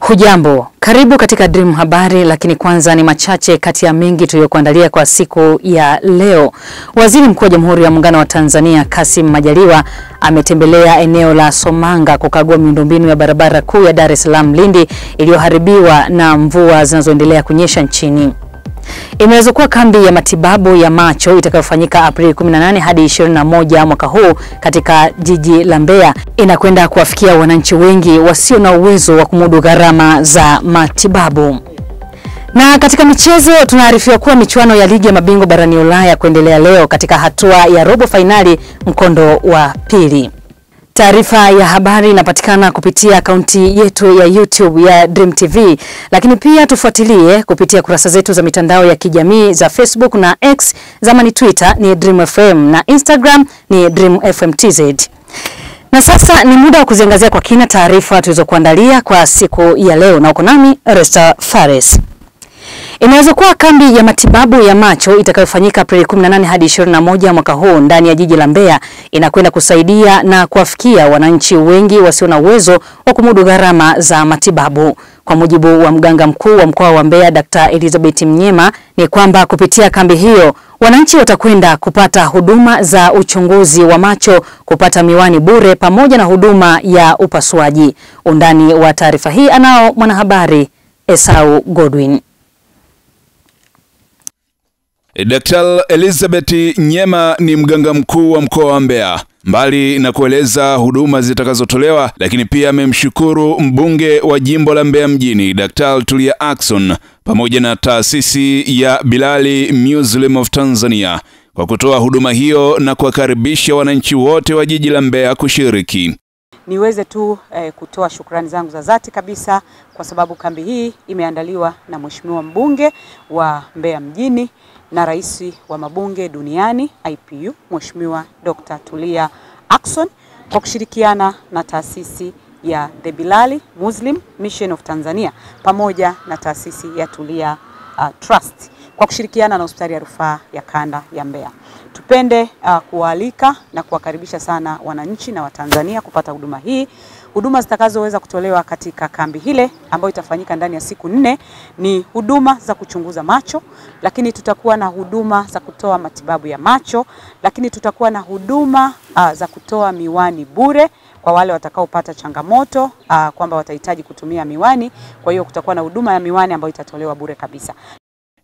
Hujambo, karibu katika Dream Habari, lakini kwanza ni machache kati ya mengi tuliyokuandalia kwa siku ya leo. Waziri Mkuu wa Jamhuri ya Muungano wa Tanzania Kassim Majaliwa ametembelea eneo la Somanga kukagua miundombinu ya barabara kuu ya Dar es Salaam Lindi iliyoharibiwa na mvua zinazoendelea kunyesha nchini. Imeweza kuwa kambi ya matibabu ya macho itakayofanyika Aprili 18 hadi 21 mwaka huu katika jiji la Mbeya inakwenda kuwafikia wananchi wengi wasio na uwezo wa kumudu gharama za matibabu. Na katika michezo tunaarifiwa kuwa michuano ya ligi ya mabingwa barani Ulaya kuendelea leo katika hatua ya robo finali mkondo wa pili. Taarifa ya habari inapatikana kupitia akaunti yetu ya YouTube ya Dream TV, lakini pia tufuatilie kupitia kurasa zetu za mitandao ya kijamii za Facebook na X, zamani Twitter ni Dream FM na Instagram ni Dream FM TZ. Na sasa ni muda wa kuziangazia kwa kina taarifa tulizokuandalia kwa siku ya leo, na uko nami Resta Fares. Inaweza kuwa kambi ya matibabu ya macho itakayofanyika Aprili 18 hadi 21 mwaka huu ndani ya jiji la Mbeya inakwenda kusaidia na kuwafikia wananchi wengi wasio na uwezo wa kumudu gharama za matibabu. Kwa mujibu wa mganga mkuu wa mkoa wa Mbeya Dr. Elizabeth Mnyema, ni kwamba kupitia kambi hiyo wananchi watakwenda kupata huduma za uchunguzi wa macho, kupata miwani bure pamoja na huduma ya upasuaji. Undani wa taarifa hii anao mwanahabari Esau Godwin. Dr. Elizabeth Mnyema ni mganga mkuu wa mkoa wa Mbeya. Mbali na kueleza huduma zitakazotolewa, lakini pia amemshukuru mbunge wa jimbo la Mbeya mjini Dr. Tulia Ackson pamoja na taasisi ya Bilali Museum of Tanzania kwa kutoa huduma hiyo na kuwakaribisha wananchi wote wa jiji la Mbeya kushiriki. Niweze tu kutoa shukrani zangu za dhati kabisa kwa sababu kambi hii imeandaliwa na Mheshimiwa mbunge wa Mbeya mjini na rais wa mabunge duniani IPU Mheshimiwa Dr. Tulia Ackson kwa kushirikiana na taasisi ya The Bilali Muslim Mission of Tanzania pamoja na taasisi ya Tulia Trust kwa kushirikiana na hospitali ya rufaa ya kanda ya Mbeya. Tupende kualika na kuwakaribisha sana wananchi na Watanzania kupata huduma hii. Huduma zitakazoweza kutolewa katika kambi hile ambayo itafanyika ndani ya siku 4 ni huduma za kuchunguza macho, lakini tutakuwa na huduma za kutoa matibabu ya macho, lakini tutakuwa na huduma za kutoa miwani bure kwa wale watakaopata changamoto kwamba watahitaji kutumia miwani. Kwa hiyo kutakuwa na huduma ya miwani ambayo itatolewa bure kabisa.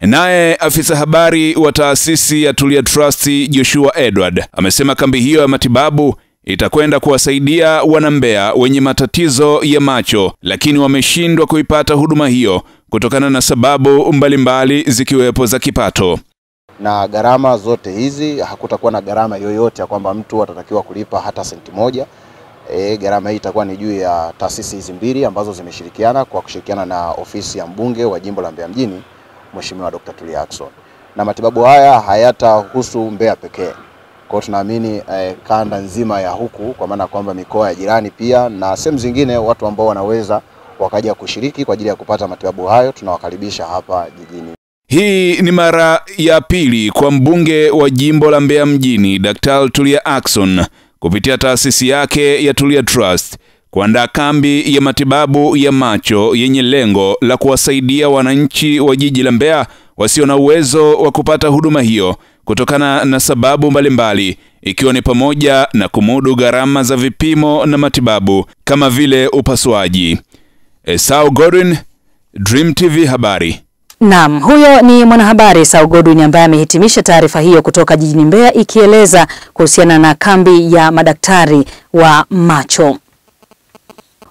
Naye afisa habari wa taasisi ya Tulia Trust Joshua Edward amesema kambi hiyo ya matibabu itakwenda kuwasaidia wanambeya wenye matatizo ya macho, lakini wameshindwa kuipata huduma hiyo kutokana na sababu mbalimbali zikiwepo za kipato. Na gharama zote hizi hakutakuwa na gharama yoyote ya kwamba mtu atatakiwa kulipa hata senti moja. Gharama hii itakuwa ni juu ya taasisi hizi mbili ambazo zimeshirikiana kwa kushirikiana na ofisi ya mbunge wa jimbo la Mbeya mjini Mheshimiwa Dr. Tulia Ackson. Na matibabu haya hayatahusu Mbeya pekee. Kwa tunaamini kanda nzima ya huku, kwa maana kwamba mikoa ya jirani pia na sehemu zingine watu ambao wanaweza wakaja kushiriki kwa ajili ya kupata matibabu hayo tunawakaribisha hapa jijini. Hii ni mara ya pili kwa mbunge wa jimbo la Mbeya mjini Dr. Tulia Ackson kupitia taasisi yake ya Tulia Trust kuandaa kambi ya matibabu ya macho yenye lengo la kuwasaidia wananchi wa jiji la Mbeya wasio na uwezo wa kupata huduma hiyo kutokana na sababu mbalimbali, ikiwa ni pamoja na kumudu gharama za vipimo na matibabu kama vile upasuaji. Esau Godwin, Dream TV habari. Naam, huyo ni mwanahabari Esau Godwin ambaye amehitimisha taarifa hiyo kutoka jijini Mbeya ikieleza kuhusiana na kambi ya madaktari wa macho.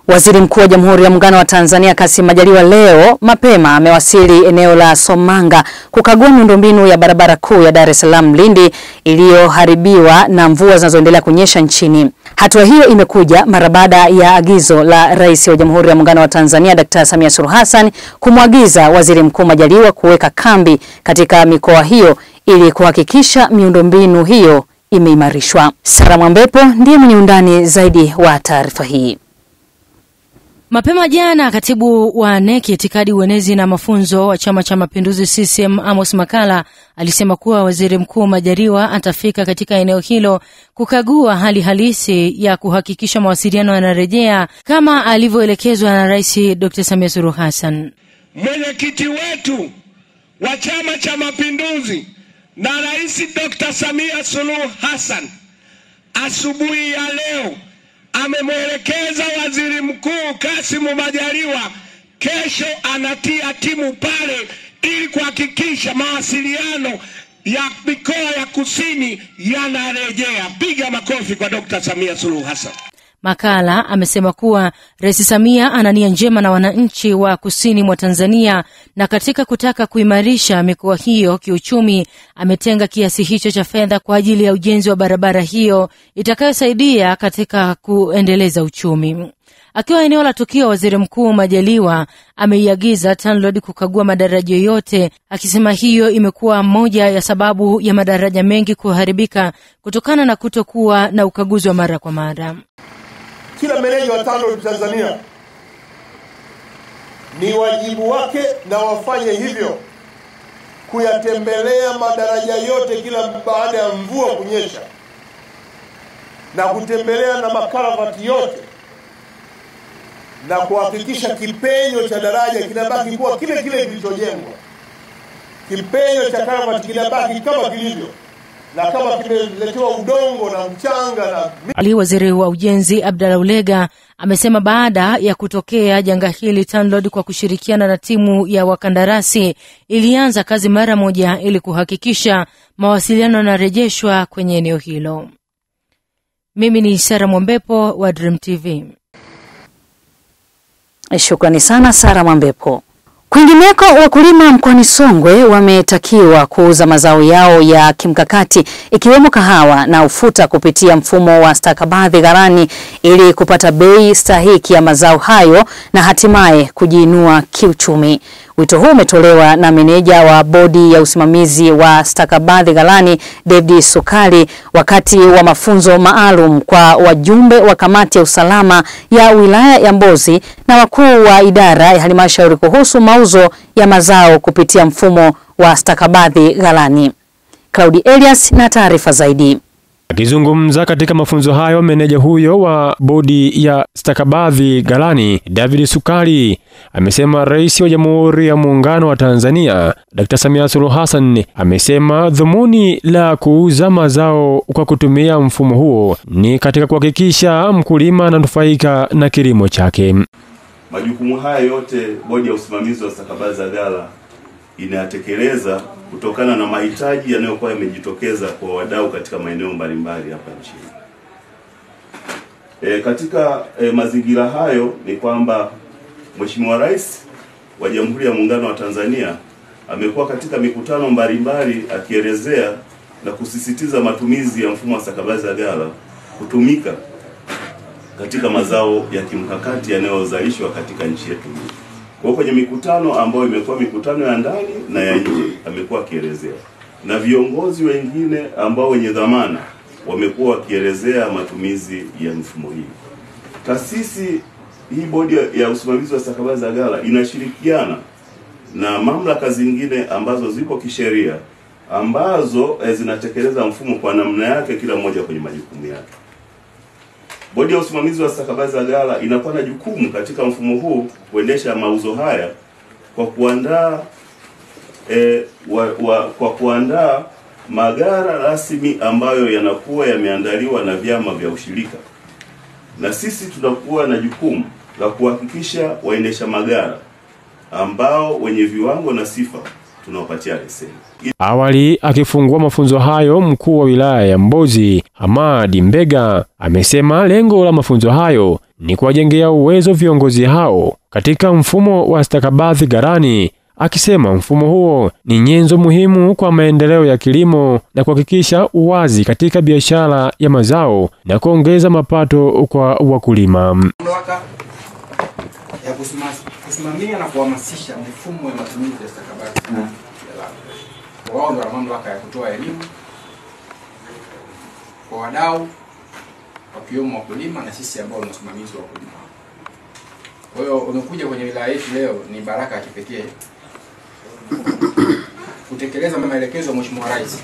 Waziri Mkuu wa Jamhuri ya Muungano wa Tanzania Kassim Majaliwa leo mapema amewasili eneo la Somanga kukagua miundombinu ya barabara kuu ya Dar es Salaam Lindi iliyoharibiwa na mvua zinazoendelea kunyesha nchini. Hatua hiyo imekuja mara baada ya agizo la Rais wa Jamhuri ya Muungano wa Tanzania Dr. Samia Suluhu Hassan kumwagiza Waziri Mkuu Majaliwa kuweka kambi katika mikoa hiyo ili kuhakikisha miundombinu hiyo imeimarishwa. Sara Mwambepo ndiye mwenye undani zaidi wa taarifa hii. Mapema jana katibu wa NEC itikadi uenezi na mafunzo wa Chama cha Mapinduzi CCM Amos Makalla alisema kuwa Waziri Mkuu Majaliwa atafika katika eneo hilo kukagua hali halisi ya kuhakikisha mawasiliano yanarejea kama alivyoelekezwa na Rais Dr. Samia Suluhu Hassan. Mwenyekiti wetu wa Chama cha Mapinduzi na Rais Dr. Samia Suluhu Hassan asubuhi ya leo amemwelekeza Waziri Mkuu Kassim Majaliwa kesho anatia timu pale ili kuhakikisha mawasiliano ya mikoa ya kusini yanarejea. Piga makofi kwa Dr. Samia Suluhu Hassan. Makalla amesema kuwa Rais Samia ana nia njema na wananchi wa kusini mwa Tanzania, na katika kutaka kuimarisha mikoa hiyo kiuchumi ametenga kiasi hicho cha fedha kwa ajili ya ujenzi wa barabara hiyo itakayosaidia katika kuendeleza uchumi. Akiwa eneo la tukio, Waziri Mkuu Majaliwa ameiagiza TANROADS kukagua madaraja yote, akisema hiyo imekuwa moja ya sababu ya madaraja mengi kuharibika kutokana na kutokuwa na ukaguzi wa mara kwa mara. Kila meneja wa TANROADS Tanzania ni wajibu wake na wafanye hivyo, kuyatembelea madaraja yote kila baada ya mvua kunyesha na kutembelea na makaravati yote na kuhakikisha kipenyo cha daraja kinabaki kuwa kile kile kilichojengwa. Kipenyo cha karavati kinabaki kama kilivyo, na kama kimeletewa udongo na mchanga na Waziri wa Ujenzi Abdalla Ulega amesema baada ya kutokea janga hili TANROADS kwa kushirikiana na timu ya wakandarasi ilianza kazi mara moja ili kuhakikisha mawasiliano yanarejeshwa kwenye eneo hilo. Mimi ni Sara Mwambepo wa Dream TV. Shukrani sana Sara Mwambepo. Kwingineko, wakulima mkoani Songwe wametakiwa kuuza mazao yao ya kimkakati ikiwemo kahawa na ufuta kupitia mfumo wa stakabadhi ghalani ili kupata bei stahiki ya mazao hayo na hatimaye kujiinua kiuchumi. Wito huu umetolewa na meneja wa bodi ya usimamizi wa stakabadhi ghalani David Sukali wakati wa mafunzo maalum kwa wajumbe wa kamati ya usalama ya wilaya ya Mbozi na wakuu wa idara ya halmashauri kuhusu mauzo ya mazao kupitia mfumo wa stakabadhi ghalani. Claudi Elias na taarifa zaidi. Akizungumza katika mafunzo hayo, meneja huyo wa bodi ya stakabadhi ghalani David Sukali amesema Rais wa Jamhuri ya Muungano wa Tanzania Dr. Samia Suluhu Hassan amesema dhumuni la kuuza mazao kwa kutumia mfumo huo ni katika kuhakikisha mkulima ananufaika na kilimo chake. Majukumu haya yote bodi ya usimamizi wa stakabadhi za ghala inayatekeleza kutokana na mahitaji yanayokuwa yamejitokeza kwa wadau katika maeneo mbalimbali hapa nchini. Katika mazingira hayo ni kwamba Mheshimiwa Rais wa Jamhuri ya Muungano wa Tanzania amekuwa katika mikutano mbalimbali akielezea na kusisitiza matumizi ya mfumo wa stakabadhi za ghala kutumika katika mazao ya kimkakati yanayozalishwa katika nchi yetu. Kwa kwenye mikutano ambayo imekuwa mikutano ya ndani na ya nje amekuwa akielezea, na viongozi wengine ambao wenye dhamana wamekuwa wakielezea matumizi ya mfumo hii. Taasisi hii bodi ya usimamizi wa stakabadhi za ghala inashirikiana na mamlaka zingine ambazo zipo kisheria ambazo zinatekeleza mfumo kwa namna yake, kila mmoja kwenye majukumu yake. Bodi ya usimamizi wa stakabadhi za ghala inakuwa na jukumu katika mfumo huu kuendesha mauzo haya kwa kuandaa maghala rasmi ambayo yanakuwa yameandaliwa na vyama vya ushirika, na sisi tunakuwa na jukumu la kuhakikisha waendesha maghala ambao wenye viwango na sifa tunawapatia leseni. Awali akifungua mafunzo hayo, mkuu wa wilaya ya Mbozi Hamadi Mbega amesema lengo la mafunzo hayo ni kuwajengea uwezo viongozi hao katika mfumo wa stakabadhi ghalani, akisema mfumo huo ni nyenzo muhimu kwa maendeleo ya kilimo na kuhakikisha uwazi katika biashara ya mazao na kuongeza mapato kwa wakulima. Mamlaka ya kusimamia na kuhamasisha mifumo ya matumizi ya stakabadhi wao ndio mamlaka ya kutoa elimu kwa wadau wakiwemo wakulima na sisi ambao ni wasimamizi wa wakulima. Kwa hiyo umekuja kwenye wilaya yetu leo ni baraka ya kipekee kutekeleza maelekezo ya Mheshimiwa Rais,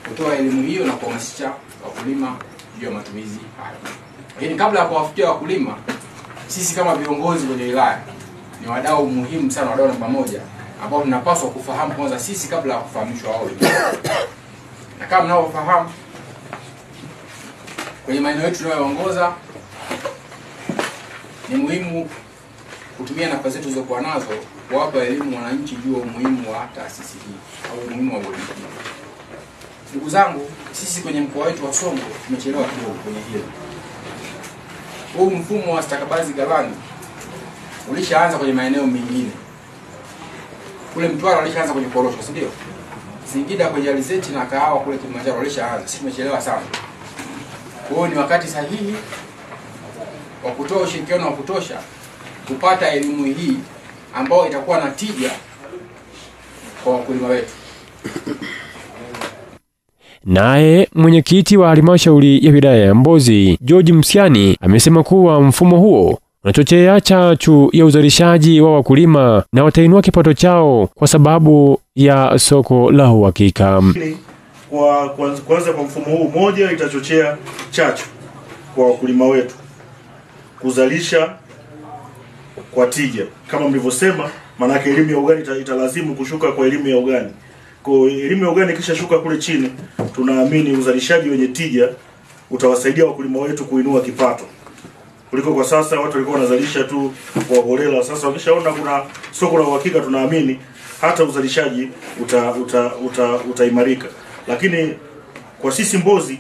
kutoa elimu hiyo na kuhamasisha wakulima juu ya matumizi hayo. Lakini kabla ya kuwafikia wakulima, sisi kama viongozi kwenye wilaya ni wadau muhimu sana, wadau namba moja ambao tunapaswa kufahamu kwanza sisi kabla ya kufahamishwa wao wengine. Na kama mnaofahamu kwenye maeneo yetu tunayoongoza, ni muhimu kutumia nafasi zetu zilizokuwa nazo kuwapa elimu wananchi juu ya umuhimu wa taasisi hii au umuhimu wa bodi hii. Ndugu zangu, sisi kwenye mkoa wetu wa Songwe tumechelewa kidogo kwenye hilo. Huu mfumo wa stakabadhi ghalani ulishaanza kwenye maeneo mengine. Kule Mtwara ulishaanza kwenye korosho, si ndio? Singida kwenye alizeti na kahawa kule Kilimanjaro ulishaanza. Sisi tumechelewa sana. Kwa hiyo ni wakati sahihi wa kutoa ushirikiano wa kutosha kupata elimu hii ambayo itakuwa na tija kwa wakulima wetu. Naye mwenyekiti wa halmashauri ya wilaya ya Mbozi, George Msiani, amesema kuwa mfumo huo unachochea chachu ya uzalishaji wa wakulima na watainua kipato chao kwa sababu ya soko la uhakika. Kwanza kwa mfumo huu, moja, itachochea chachu kwa wakulima wetu kuzalisha kwa tija. Kama mlivyosema, maana yake elimu ya ugani italazimu kushuka kwa elimu ya ugani. Kwa elimu ya ugani kisha shuka kule chini, tunaamini uzalishaji wenye tija utawasaidia wakulima wetu kuinua kipato. Kuliko kwa sasa watu walikuwa wanazalisha tu kwa holela. Sasa wakishaona kuna soko la uhakika, tunaamini hata uzalishaji utaimarika. Lakini kwa sisi Mbozi,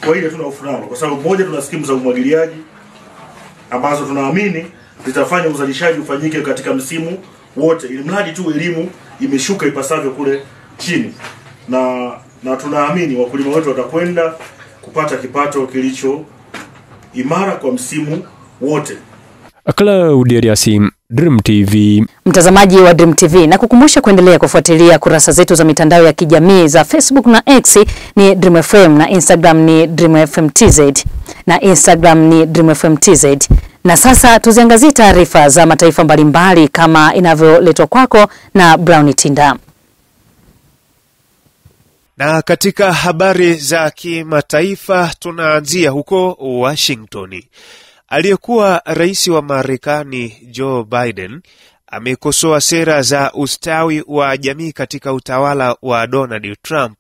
kwa ile tuna ufunao, kwa sababu moja, tuna skimu za umwagiliaji ambazo tunaamini zitafanya uzalishaji ufanyike katika msimu wote, ili mradi tu elimu imeshuka ipasavyo kule chini, na tunaamini wakulima wetu watakwenda kupata kipato kilicho imara kwa msimu wote. Claudia Riasim, Dream TV. Mtazamaji wa Dream TV, na kukumbusha kuendelea kufuatilia kurasa zetu za mitandao ya kijamii za Facebook na X ni Dream FM, na Instagram ni Dream FM TZ, na Instagram ni Dream FM TZ. Na sasa tuziangazie taarifa za mataifa mbalimbali kama inavyoletwa kwako na Brown Tinda. Na katika habari za kimataifa tunaanzia huko Washington. Aliyekuwa rais wa Marekani Joe Biden amekosoa sera za ustawi wa jamii katika utawala wa Donald Trump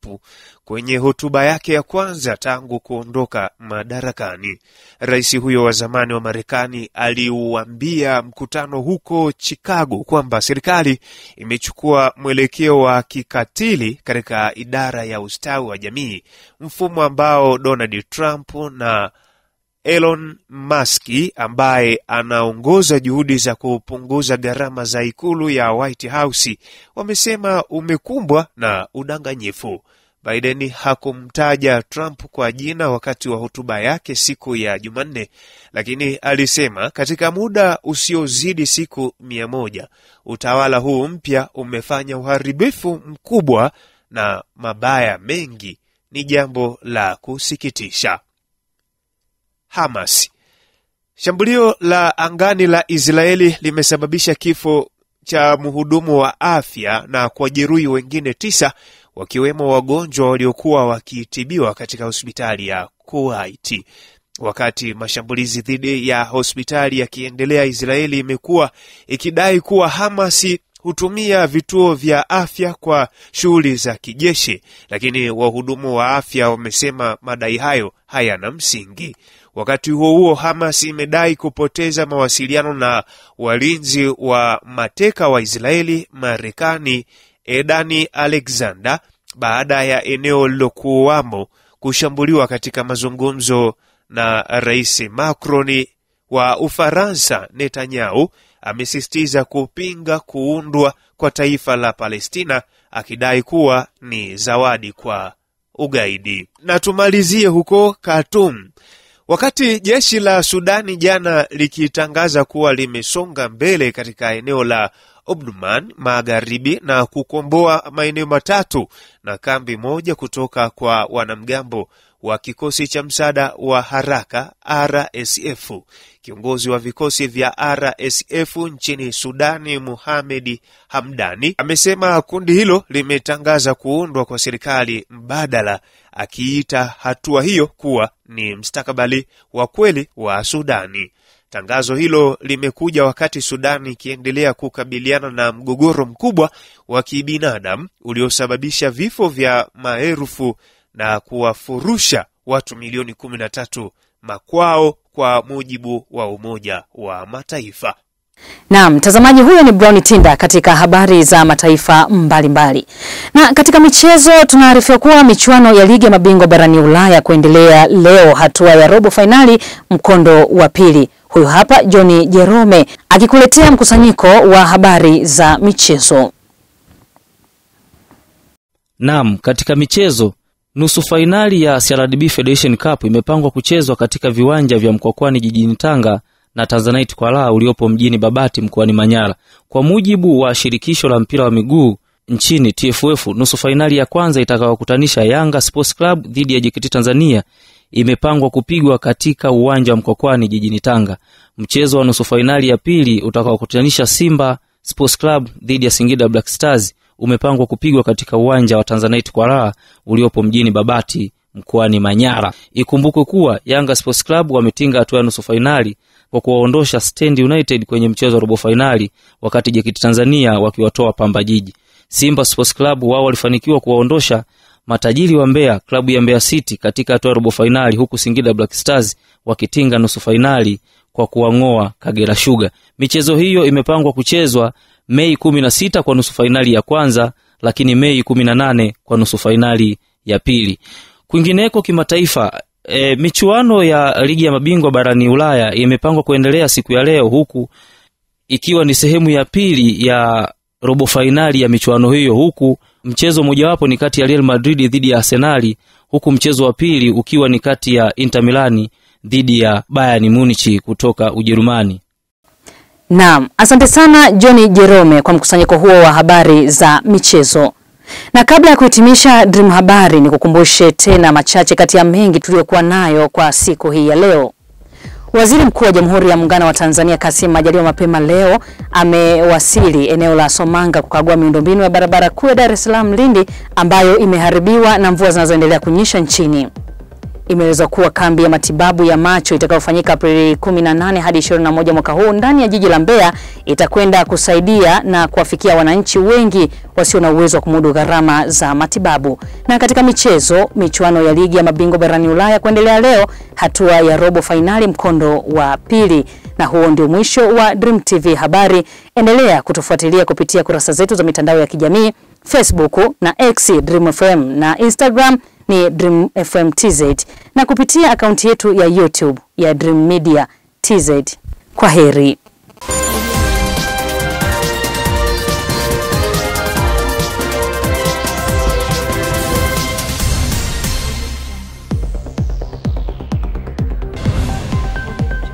kwenye hotuba yake ya kwanza tangu kuondoka madarakani. Rais huyo wa zamani wa Marekani aliuambia mkutano huko Chicago kwamba serikali imechukua mwelekeo wa kikatili katika idara ya ustawi wa jamii, mfumo ambao Donald Trump na Elon Musk ambaye anaongoza juhudi za kupunguza gharama za ikulu ya White House wamesema umekumbwa na udanganyifu. Biden hakumtaja Trump kwa jina wakati wa hotuba yake siku ya Jumanne, lakini alisema katika muda usiozidi siku 100 utawala huu mpya umefanya uharibifu mkubwa na mabaya mengi, ni jambo la kusikitisha. Hamas. Shambulio la angani la Israeli limesababisha kifo cha mhudumu wa afya na kujeruhi wengine 9, wakiwemo wagonjwa waliokuwa wakitibiwa katika hospitali ya Kuwait. Wakati mashambulizi dhidi ya hospitali yakiendelea, Israeli imekuwa ikidai kuwa Hamas hutumia vituo vya afya kwa shughuli za kijeshi, lakini wahudumu wa afya wamesema madai hayo hayana msingi. Wakati huo Hamas imedai kupoteza mawasiliano na walinzi wa mateka wa Israeli Marekani Edani Alexander baada ya eneo lilokuwamo kushambuliwa katika mazungumzo na Rais Macron wa Ufaransa. Netanyahu amesisitiza kupinga kuundwa kwa taifa la Palestina, akidai kuwa ni zawadi kwa ugaidi. Na tumalizie huko Khartoum. Wakati jeshi la Sudani jana likitangaza kuwa limesonga mbele katika eneo la Omdurman magharibi na kukomboa maeneo 3 na kambi moja kutoka kwa wanamgambo wa kikosi cha msaada wa haraka RSF. Kiongozi wa vikosi vya RSF nchini Sudani, Mohamed Hamdani, amesema kundi hilo limetangaza kuundwa kwa serikali mbadala, akiita hatua hiyo kuwa ni mustakabali wa kweli wa Sudani. Tangazo hilo limekuja wakati Sudani ikiendelea kukabiliana na mgogoro mkubwa wa kibinadamu uliosababisha vifo vya maelfu na kuwafurusha watu milioni 13 makwao, kwa mujibu wa Umoja wa Mataifa. Naam, mtazamaji, huyo ni Brown Tinda katika habari za mataifa mbalimbali. Na katika michezo tunaarifiwa kuwa michuano ya ligi ya mabingwa barani Ulaya kuendelea leo, hatua ya robo finali mkondo wa pili. Huyu hapa Johnny Jerome akikuletea mkusanyiko wa habari za michezo. Naam, katika michezo, nusu fainali ya CRDB Federation Cup imepangwa kuchezwa katika viwanja vya Mkwakwani jijini Tanga na Tanzanite Kwala uliopo mjini Babati mkoani Manyara. Kwa mujibu wa shirikisho la mpira wa miguu nchini TFF, nusu fainali ya kwanza itakayokutanisha Yanga Sports Club dhidi ya JKT Tanzania imepangwa kupigwa katika uwanja wa Mkwakwani jijini Tanga. Mchezo wa nusu fainali ya pili utakaokutanisha Simba Sports Club dhidi ya Singida Black Stars umepangwa kupigwa katika uwanja wa Tanzanite Kwala uliopo mjini Babati mkoani Manyara. Ikumbukwe kuwa Yanga Sports Club wametinga hatua ya nusu fainali kwa kuwaondosha Stand United kwenye mchezo wa robo fainali, wakati JKT Tanzania wakiwatoa Pamba Jiji. Simba Sports Club wao walifanikiwa kuwaondosha matajiri wa Mbeya, klabu ya Mbeya City, katika hatua ya robo fainali, huku Singida Black Stars wakitinga nusu fainali kwa kuangoa Kagera Sugar. Michezo hiyo imepangwa kuchezwa Mei 16 kwa nusu fainali ya kwanza, lakini Mei 18 kwa nusu fainali ya pili. Kwingineko kimataifa, michuano ya ligi ya mabingwa barani Ulaya imepangwa kuendelea siku ya leo, huku ikiwa ni sehemu ya pili ya robo fainali ya michuano hiyo, huku mchezo mojawapo ni kati ya Real Madrid dhidi ya Arsenal, huku mchezo wa pili ukiwa ni kati ya Inter Milan dhidi ya Bayern Munich kutoka Ujerumani. Naam, asante sana Johnny Jerome kwa mkusanyiko huo wa habari za michezo. Na kabla ya kuhitimisha Dream Habari, nikukumbushe tena machache kati ya mengi tuliyokuwa nayo kwa siku hii ya leo. Waziri Mkuu wa Jamhuri ya Muungano wa Tanzania Kassim Majaliwa mapema leo amewasili eneo la Somanga kukagua miundombinu ya barabara kuu ya Dar es Salaam Lindi ambayo imeharibiwa na mvua zinazoendelea kunyesha nchini. Imeelezwa kuwa kambi ya matibabu ya macho itakayofanyika Aprili 18 hadi 21 mwaka huu ndani ya jiji la Mbeya itakwenda kusaidia na kuwafikia wananchi wengi wasio na uwezo wa kumudu gharama za matibabu. Na katika michezo, michuano ya ligi ya mabingwa barani Ulaya kuendelea leo, hatua ya robo finali mkondo wa pili. Na huo ndio mwisho wa Dream TV Habari. Endelea kutufuatilia kupitia kurasa zetu za mitandao ya kijamii, Facebook na X Dream FM, na Instagram ni Dream FM TZ, na kupitia akaunti yetu ya YouTube ya Dream Media TZ. Kwa heri.